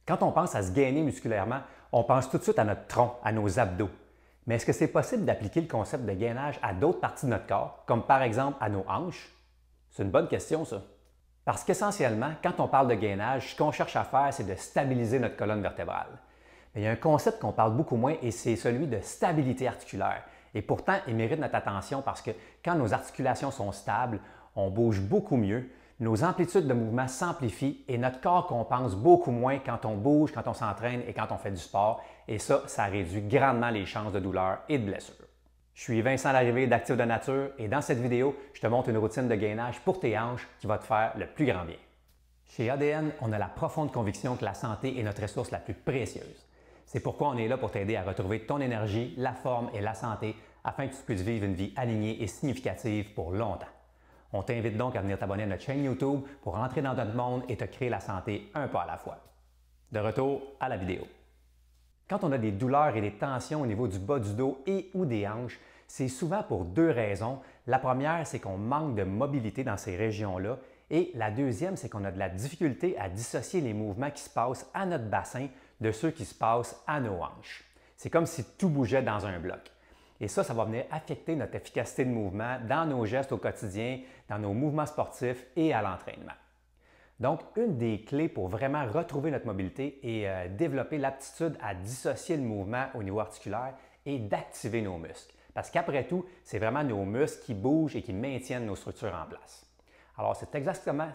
Quand on pense à se gainer musculairement, on pense tout de suite à notre tronc, à nos abdos. Mais est-ce que c'est possible d'appliquer le concept de gainage à d'autres parties de notre corps, comme par exemple à nos hanches? C'est une bonne question, ça. Parce qu'essentiellement, quand on parle de gainage, ce qu'on cherche à faire, c'est de stabiliser notre colonne vertébrale. Mais il y a un concept qu'on parle beaucoup moins et c'est celui de stabilité articulaire. Et pourtant, il mérite notre attention parce que quand nos articulations sont stables, on bouge beaucoup mieux, nos amplitudes de mouvement s'amplifient et notre corps compense beaucoup moins quand on bouge, quand on s'entraîne et quand on fait du sport. Et ça réduit grandement les chances de douleur et de blessure. Je suis Vincent Larrivée d'Active de Nature et dans cette vidéo, je te montre une routine de gainage pour tes hanches qui va te faire le plus grand bien. Chez ADN, on a la profonde conviction que la santé est notre ressource la plus précieuse. C'est pourquoi on est là pour t'aider à retrouver ton énergie, la forme et la santé afin que tu puisses vivre une vie alignée et significative pour longtemps. On t'invite donc à venir t'abonner à notre chaîne YouTube pour entrer dans notre monde et te créer la santé un pas à la fois. De retour à la vidéo. Quand on a des douleurs et des tensions au niveau du bas du dos et ou des hanches, c'est souvent pour deux raisons. La première, c'est qu'on manque de mobilité dans ces régions-là et la deuxième, c'est qu'on a de la difficulté à dissocier les mouvements qui se passent à notre bassin de ceux qui se passent à nos hanches. C'est comme si tout bougeait dans un bloc. Et ça va venir affecter notre efficacité de mouvement dans nos gestes au quotidien, dans nos mouvements sportifs et à l'entraînement. Donc, une des clés pour vraiment retrouver notre mobilité et développer l'aptitude à dissocier le mouvement au niveau articulaire est d'activer nos muscles. Parce qu'après tout, c'est vraiment nos muscles qui bougent et qui maintiennent nos structures en place. Alors, c'est exactement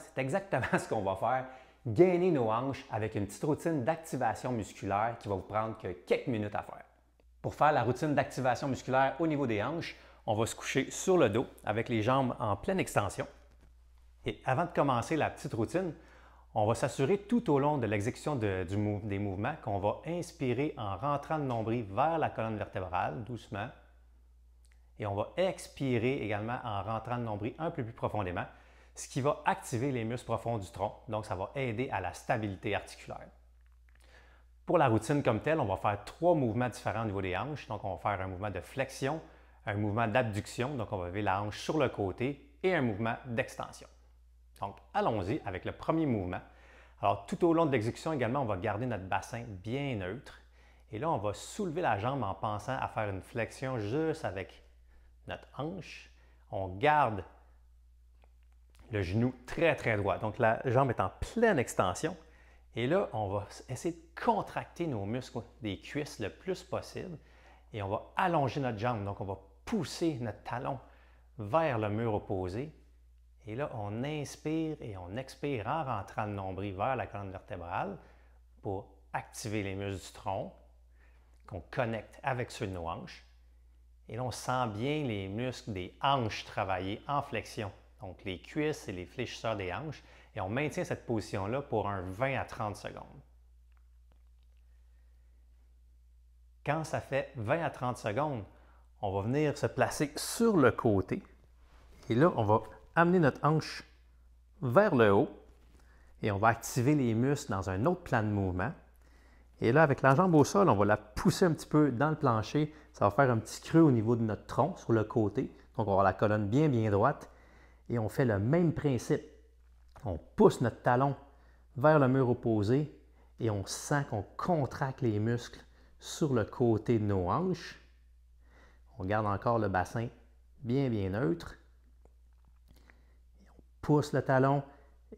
ce qu'on va faire. Gainer nos hanches avec une petite routine d'activation musculaire qui va vous prendre que quelques minutes à faire. Pour faire la routine d'activation musculaire au niveau des hanches, on va se coucher sur le dos avec les jambes en pleine extension. Et avant de commencer la petite routine, on va s'assurer tout au long de l'exécution des mouvements qu'on va inspirer en rentrant le nombril vers la colonne vertébrale, doucement. Et on va expirer également en rentrant le nombril un peu plus profondément, ce qui va activer les muscles profonds du tronc. Donc, ça va aider à la stabilité articulaire. Pour la routine comme telle, on va faire trois mouvements différents au niveau des hanches. Donc, on va faire un mouvement de flexion, un mouvement d'abduction, donc on va lever la hanche sur le côté, et un mouvement d'extension. Donc, allons-y avec le premier mouvement. Alors, tout au long de l'exécution également, on va garder notre bassin bien neutre. Et là, on va soulever la jambe en pensant à faire une flexion juste avec notre hanche. On garde le genou très, très droit. Donc, la jambe est en pleine extension. Et là, on va essayer de contracter nos muscles des cuisses le plus possible et on va allonger notre jambe. Donc, on va pousser notre talon vers le mur opposé. Et là, on inspire et on expire en rentrant le nombril vers la colonne vertébrale pour activer les muscles du tronc qu'on connecte avec ceux de nos hanches. Et là, on sent bien les muscles des hanches travailler en flexion. Donc, les cuisses et les fléchisseurs des hanches. Et on maintient cette position-là pour un 20 à 30 secondes. Quand ça fait 20 à 30 secondes, on va venir se placer sur le côté. Et là, on va amener notre hanche vers le haut. Et on va activer les muscles dans un autre plan de mouvement. Et là, avec la jambe au sol, on va la pousser un petit peu dans le plancher. Ça va faire un petit creux au niveau de notre tronc sur le côté. Donc, on va avoir la colonne bien, bien droite. Et on fait le même principe. On pousse notre talon vers le mur opposé et on sent qu'on contracte les muscles sur le côté de nos hanches. On garde encore le bassin bien, bien neutre. Et on pousse le talon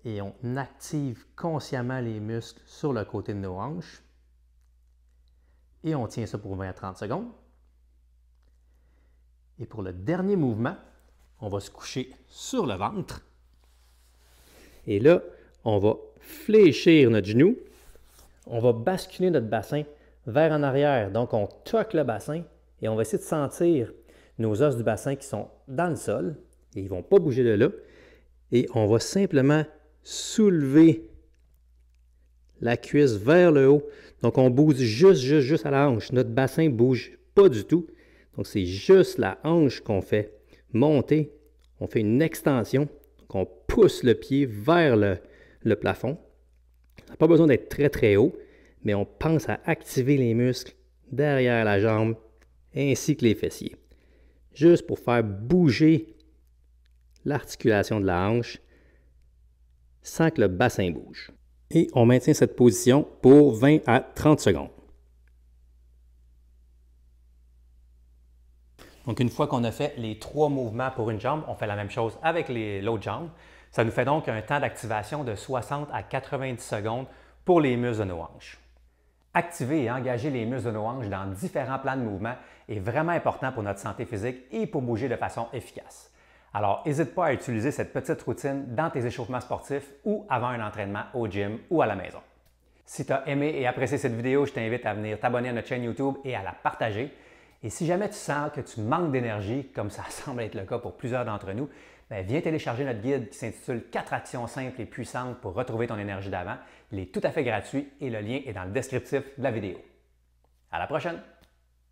et on active consciemment les muscles sur le côté de nos hanches. Et on tient ça pour 20 à 30 secondes. Et pour le dernier mouvement, on va se coucher sur le ventre. Et là, on va fléchir notre genou. On va basculer notre bassin vers en arrière. Donc, on toque le bassin et on va essayer de sentir nos os du bassin qui sont dans le sol. Et ils ne vont pas bouger de là. Et on va simplement soulever la cuisse vers le haut. Donc, on bouge juste à la hanche. Notre bassin ne bouge pas du tout. Donc, c'est juste la hanche qu'on fait monter. On fait une extension. Donc, on pousse le pied vers le plafond. Ça n'a pas besoin d'être très, très haut, mais on pense à activer les muscles derrière la jambe ainsi que les fessiers. Juste pour faire bouger l'articulation de la hanche sans que le bassin bouge. Et on maintient cette position pour 20 à 30 secondes. Donc, une fois qu'on a fait les 3 mouvements pour une jambe, on fait la même chose avec l'autre jambe. Ça nous fait donc un temps d'activation de 60 à 90 secondes pour les muscles de nos hanches. Activer et engager les muscles de nos hanches dans différents plans de mouvement est vraiment important pour notre santé physique et pour bouger de façon efficace. Alors, n'hésite pas à utiliser cette petite routine dans tes échauffements sportifs ou avant un entraînement au gym ou à la maison. Si tu as aimé et apprécié cette vidéo, je t'invite à venir t'abonner à notre chaîne YouTube et à la partager. Et si jamais tu sens que tu manques d'énergie, comme ça semble être le cas pour plusieurs d'entre nous, viens télécharger notre guide qui s'intitule 4 actions simples et puissantes pour retrouver ton énergie d'avant. Il est tout à fait gratuit et le lien est dans le descriptif de la vidéo. À la prochaine!